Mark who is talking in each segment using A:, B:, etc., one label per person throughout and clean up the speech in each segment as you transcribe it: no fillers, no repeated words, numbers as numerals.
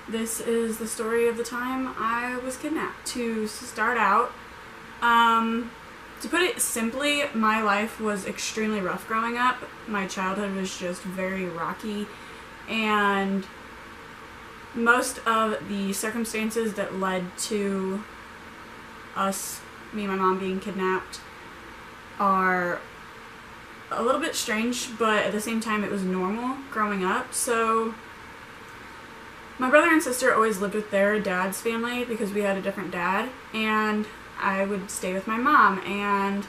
A: This is the story of the time I was kidnapped. To start out, to put it simply, my life was extremely rough growing up. My childhood was just very rocky, and most of the circumstances that led to us, me and my mom, being kidnapped are a little bit strange, but at the same time it was normal growing up. So my brother and sister always lived with their dad's family because we had a different dad, and I would stay with my mom. And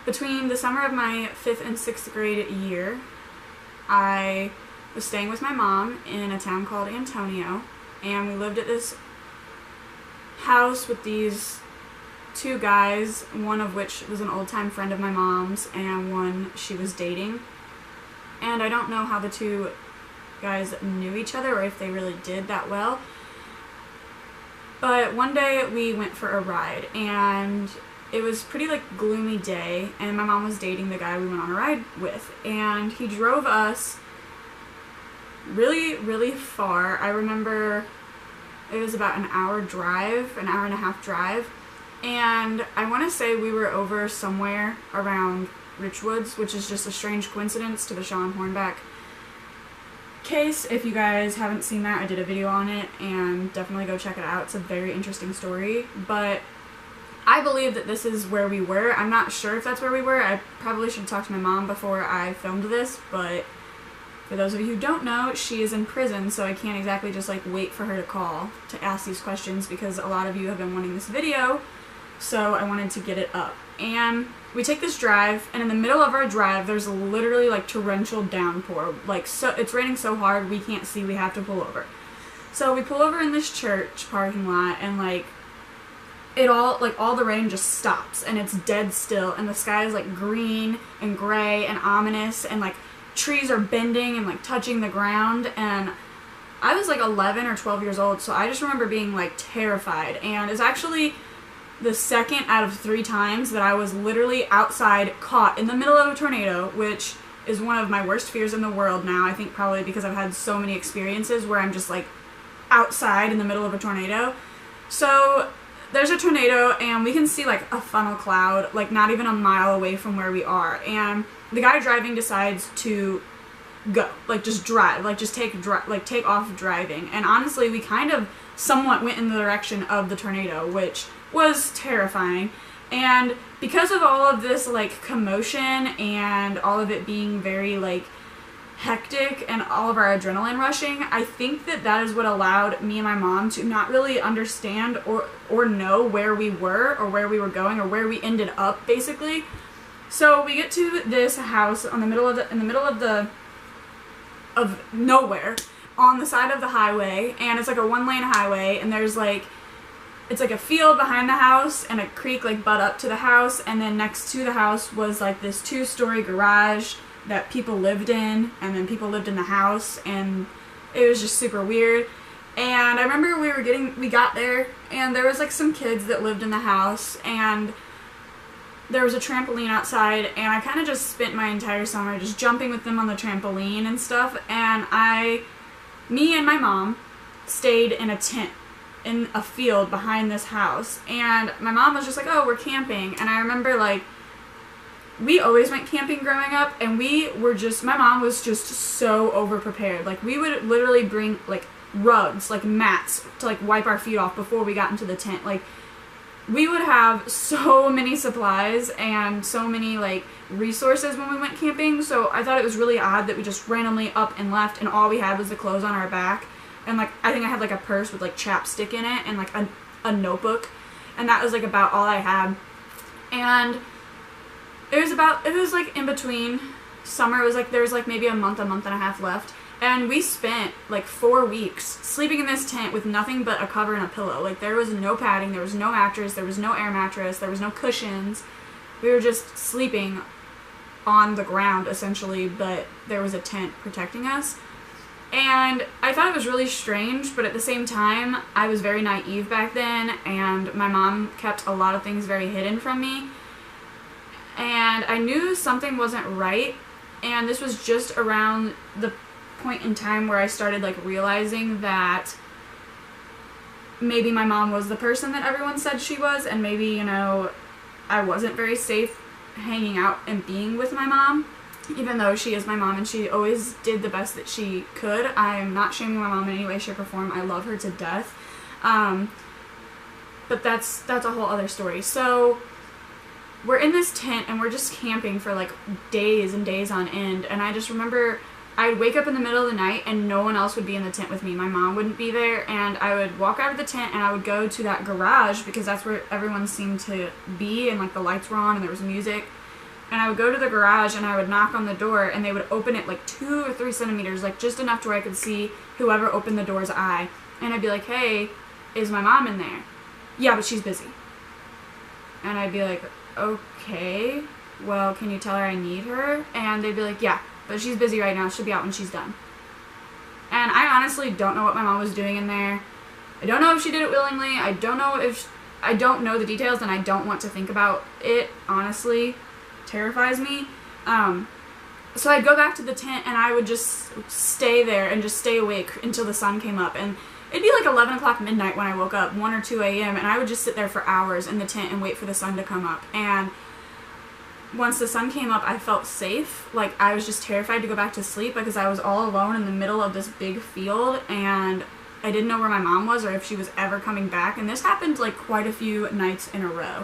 A: between the summer of my 5th and 6th grade year, I was staying with my mom in a town called Antonio, and we lived at this house with these two guys, one of which was an old-time friend of my mom's and one she was dating. And I don't know how the two guys knew each other or if they really did that well. But one day we went for a ride, and it was pretty gloomy day, and my mom was dating the guy we went on a ride with, and he drove us really, really far. I remember it was about an hour and a half drive, and I want to say we were over somewhere around Richwoods, which is just a strange coincidence to the Sean Hornback case. If you guys haven't seen that, I did a video on it, and definitely go check it out. It's a very interesting story, but I believe that this is where we were. I'm not sure if that's where we were. I probably should talk to my mom before I filmed this, but for those of you who don't know, she is in prison, so I can't exactly just wait for her to call to ask these questions, because a lot of you have been wanting this video, so I wanted to get it up. And we take this drive, and in the middle of our drive, there's literally torrential downpour. So it's raining so hard we can't see, we have to pull over. So we pull over in this church parking lot, and all the rain just stops, and it's dead still, and the sky is green and gray and ominous, and trees are bending and touching the ground. And I was 11 or 12 years old, so I just remember being terrified. And it's actually the second out of 3 times that I was literally outside, caught in the middle of a tornado, which is one of my worst fears in the world now. I think probably because I've had so many experiences where I'm just outside in the middle of a tornado. So there's a tornado, and we can see a funnel cloud not even a mile away from where we are, and the guy driving decides to go, just drive, just take off driving. And honestly, we kind of somewhat went in the direction of the tornado, which was terrifying. And because of all of this commotion and all of it being very hectic and all of our adrenaline rushing, I think that is what allowed me and my mom to not really understand or know where we were or where we were going or where we ended up, basically. So we get to this house in the middle of nowhere on the side of the highway, and it's a 1-lane highway, and there's it's a field behind the house and a creek butt up to the house, and then next to the house was this 2-story garage that people lived in, and then people lived in the house, and it was just super weird. And I remember we got there, and there was some kids that lived in the house, and there was a trampoline outside, and I kind of just spent my entire summer just jumping with them on the trampoline and stuff. And me and my mom stayed in a tent in a field behind this house, and my mom was just oh, we're camping. And I remember we always went camping growing up, and my mom was just so over-prepared. We would literally bring rugs, mats to wipe our feet off before we got into the tent. We would have so many supplies and so many resources when we went camping. So I thought it was really odd that we just randomly up and left, and all we had was the clothes on our back, and I think I had a purse with chapstick in it and a notebook, and that was about all I had. And it was in between summer. It was there was maybe a month and a half left, and we spent 4 weeks sleeping in this tent with nothing but a cover and a pillow. There was no padding, there was no mattress, there was no air mattress, there was no cushions. We were just sleeping on the ground essentially, but there was a tent protecting us. And I thought it was really strange, but at the same time, I was very naive back then, and my mom kept a lot of things very hidden from me. And I knew something wasn't right, and this was just around the point in time where I started realizing that maybe my mom was the person that everyone said she was, and maybe, you know, I wasn't very safe hanging out and being with my mom, even though she is my mom and she always did the best that she could. I'm not shaming my mom in any way, shape, or form. I love her to death. But that's a whole other story. So we're in this tent and we're just camping for like days and days on end, and I just remember I'd wake up in the middle of the night and no one else would be in the tent with me. My mom wouldn't be there, and I would walk out of the tent and I would go to that garage because that's where everyone seemed to be, and like the lights were on and there was music. And I would go to the garage and I would knock on the door and they would open it like 2 or 3 centimeters, like just enough to where I could see whoever opened the door's eye. And I'd be like, hey, is my mom in there? Yeah, but she's busy. And I'd be like, okay, well, can you tell her I need her? And they'd be like, yeah, but she's busy right now. She'll be out when she's done. And I honestly don't know what my mom was doing in there. I don't know if she did it willingly. I don't know the details, and I don't want to think about it, honestly. Terrifies me. So I'd go back to the tent and I would just stay there and just stay awake until the sun came up, and it'd be like 11 o'clock midnight when I woke up, 1 or 2 a.m., and I would just sit there for hours in the tent and wait for the sun to come up. And once the sun came up, I felt safe. Like, I was just terrified to go back to sleep because I was all alone in the middle of this big field, and I didn't know where my mom was or if she was ever coming back. And this happened like quite a few nights in a row.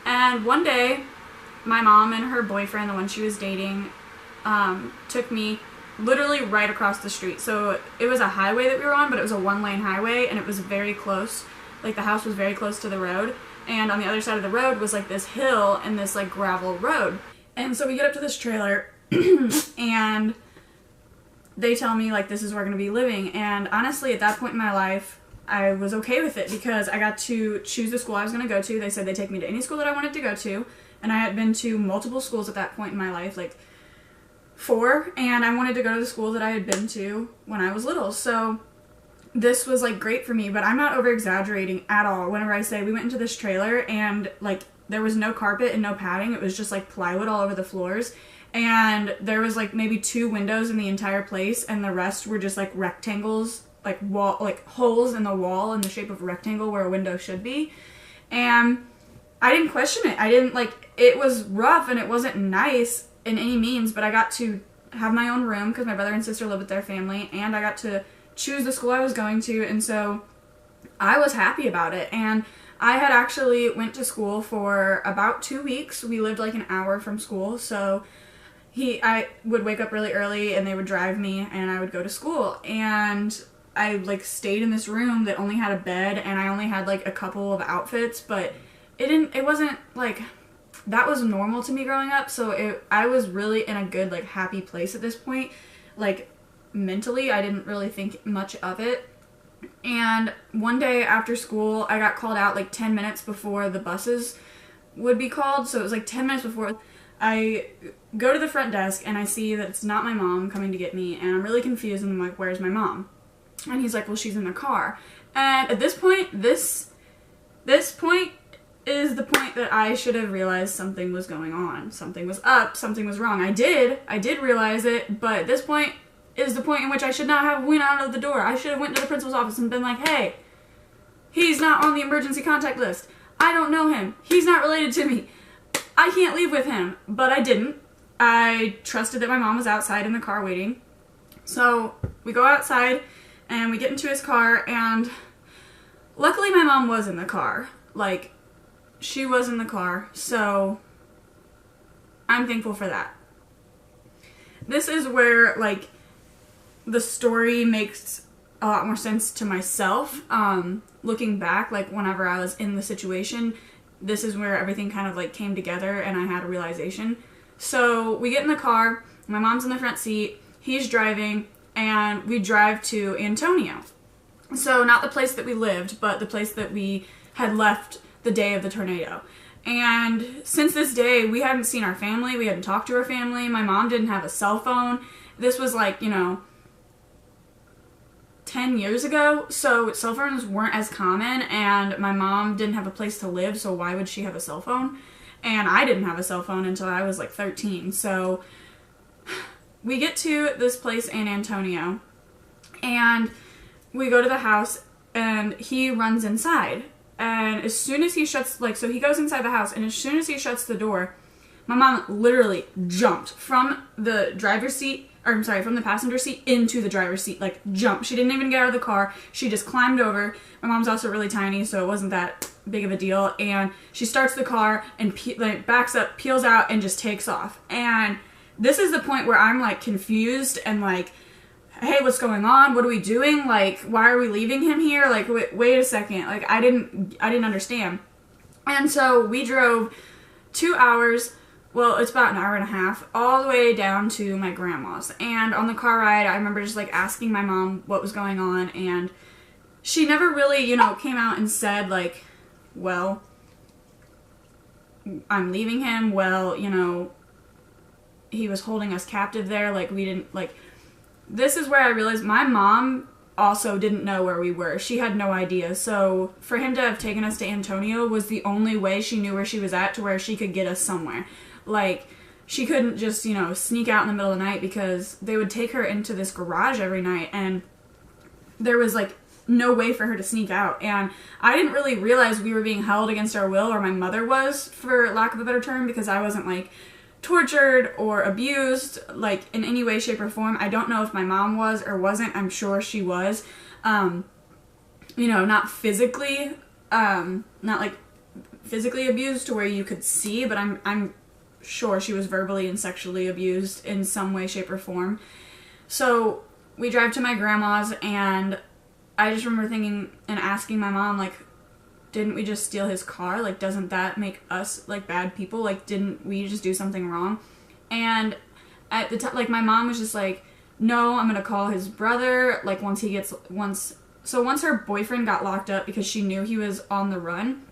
A: And one day, my mom and her boyfriend, the one she was dating, took me literally right across the street. So it was a highway that we were on, but it was a 1-lane highway, and it was very close. Like, the house was very close to the road, and on the other side of the road was like this hill and this like gravel road. And so we get up to this trailer and they tell me like, this is where we're gonna be living. And honestly, at that point in my life, I was okay with it because I got to choose the school I was gonna go to. They said they'd take me to any school that I wanted to go to. And I had been to multiple schools at that point in my life, like 4, and I wanted to go to the school that I had been to when I was little. So this was like great for me, but I'm not over exaggerating at all whenever I say we went into this trailer and like there was no carpet and no padding. It was just like plywood all over the floors, and there was like maybe 2 windows in the entire place, and the rest were just like rectangles, like wall, like holes in the wall in the shape of a rectangle where a window should be. And I didn't question it. I didn't like, it was rough and it wasn't nice in any means, but I got to have my own room because my brother and sister lived with their family, and I got to choose the school I was going to, and so I was happy about it. And I had actually went to school for about 2 weeks. We lived like an hour from school, so I would wake up really early and they would drive me and I would go to school, and I like stayed in this room that only had a bed, and I only had like a couple of outfits, but it wasn't like, that was normal to me growing up, so I was really in a good, like, happy place at this point. Like, mentally, I didn't really think much of it. And one day after school, I got called out like 10 minutes before the buses would be called, so it was like 10 minutes before. I go to the front desk and I see that it's not my mom coming to get me, and I'm really confused, and I'm like, where's my mom? And he's like, well, she's in the car. And at this point, this point is the point that I should have realized something was going on. Something was up, something was wrong. I did realize it, but at this point is the point in which I should not have went out of the door. I should have went to the principal's office and been like, hey, he's not on the emergency contact list. I don't know him. He's not related to me. I can't leave with him. But I didn't. I trusted that my mom was outside in the car waiting. So we go outside and we get into his car, and luckily my mom was in the car. Like, she was in the car, so I'm thankful for that. This is where, like, the story makes a lot more sense to myself. Looking back, like, whenever I was in the situation, this is where everything kind of, like, came together and I had a realization. So we get in the car, my mom's in the front seat, he's driving, and we drive to Antonio. So not the place that we lived, but the place that we had left the day of the tornado. And since this day, we hadn't seen our family, we hadn't talked to our family, my mom didn't have a cell phone. This was like, 10 years ago, so cell phones weren't as common, and my mom didn't have a place to live, so why would she have a cell phone? And I didn't have a cell phone until I was like 13, so we get to this place in Antonio, and we go to the house, and he runs inside. And as soon as he shuts, like, so he goes inside the house, and as soon as he shuts the door, my mom literally jumped from the driver's seat, or I'm sorry, from the passenger seat into the driver's seat, like, jumped. She didn't even get out of the car. She just climbed over. My mom's also really tiny, so it wasn't that big of a deal. And she starts the car and like, backs up, peels out, and just takes off. And this is the point where I'm, like, confused and, like, hey, what's going on? What are we doing? Like, why are we leaving him here? Like, wait a second. Like, I didn't understand. And so we drove 2 hours, well, it's about an hour and a half, all the way down to my grandma's. And on the car ride, I remember just, like, asking my mom what was going on, and she never really, you know, came out and said, like, well, I'm leaving him. Well, you know, he was holding us captive there. Like, we didn't, like, this is where I realized my mom also didn't know where we were. She had no idea. So for him to have taken us to Antonio was the only way she knew where she was at, to where she could get us somewhere. Like, she couldn't just, you know, sneak out in the middle of the night, because they would take her into this garage every night, and there was, like, no way for her to sneak out. And I didn't really realize we were being held against our will, or my mother was, for lack of a better term, because I wasn't, like, tortured or abused, like, in any way, shape, or form. I don't know if my mom was or wasn't. I'm sure she was. You know, not physically, not, like, physically abused to where you could see, but I'm sure she was verbally and sexually abused in some way, shape, or form. So we drive to my grandma's, and I just remember thinking and asking my mom, like, didn't we just steal his car? Like, doesn't that make us, like, bad people? Like, didn't we just do something wrong? And at the time, like, my mom was just like, no, I'm gonna call his brother, like, once her boyfriend got locked up because she knew he was on the run,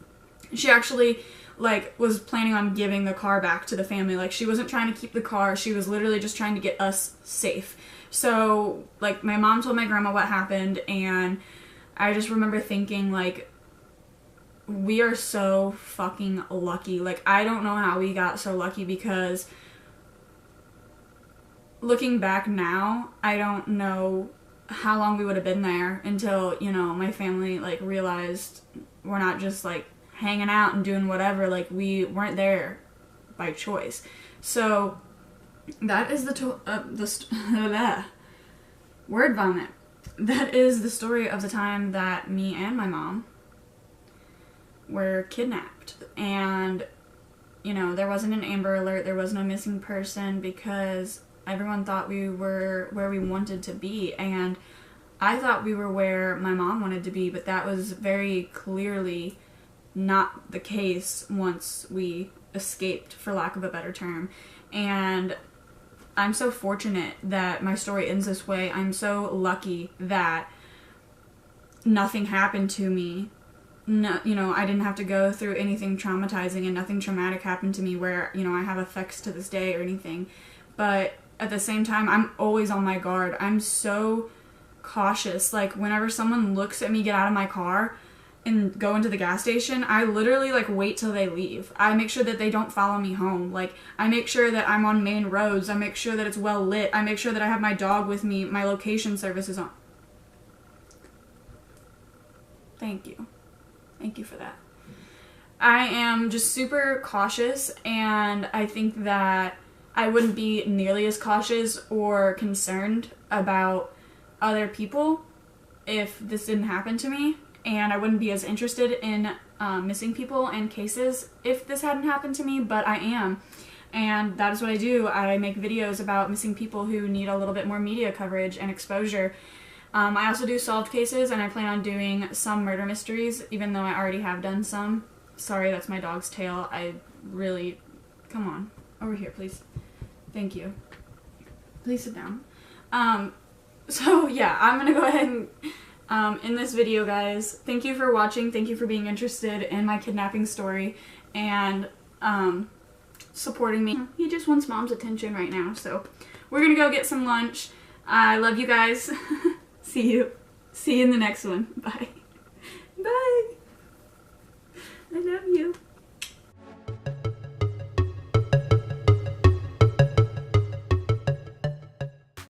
A: she actually, like, was planning on giving the car back to the family. Like, she wasn't trying to keep the car. She was literally just trying to get us safe. So, like, my mom told my grandma what happened, and I just remember thinking, like, we are so fucking lucky. Like, I don't know how we got so lucky, because looking back now, I don't know how long we would have been there until, you know, my family, like, realized we're not just, like, hanging out and doing whatever. Like, we weren't there by choice. So that is word vomit. That is the story of the time that me and my mom were kidnapped. And, you know, there wasn't an Amber Alert, there wasn't a missing person, because everyone thought we were where we wanted to be, and I thought we were where my mom wanted to be, but that was very clearly not the case once we escaped, for lack of a better term. And I'm so fortunate that my story ends this way. I'm so lucky that nothing happened to me. No, you know, I didn't have to go through anything traumatizing, and nothing traumatic happened to me where, you know, I have effects to this day or anything. But at the same time, I'm always on my guard. I'm so cautious. Like, whenever someone looks at me get out of my car and go into the gas station, I literally, like, wait till they leave. I make sure that they don't follow me home. Like, I make sure that I'm on main roads. I make sure that it's well lit. I make sure that I have my dog with me. My location service is on. Thank you. Thank you for that. I am just super cautious, and I think that I wouldn't be nearly as cautious or concerned about other people if this didn't happen to me, and I wouldn't be as interested in missing people and cases if this hadn't happened to me, but I am. And that is what I do. I make videos about missing people who need a little bit more media coverage and exposure. I also do solved cases, and I plan on doing some murder mysteries, even though I already have done some. Sorry, that's my dog's tail. I really... Come on. Over here, please. Thank you. Please sit down. So, yeah, I'm gonna go ahead and end this video, guys. Thank you for watching. Thank you for being interested in my kidnapping story and supporting me. He just wants mom's attention right now, so we're gonna go get some lunch. I love you guys. See you in the next one. Bye. Bye. I love you.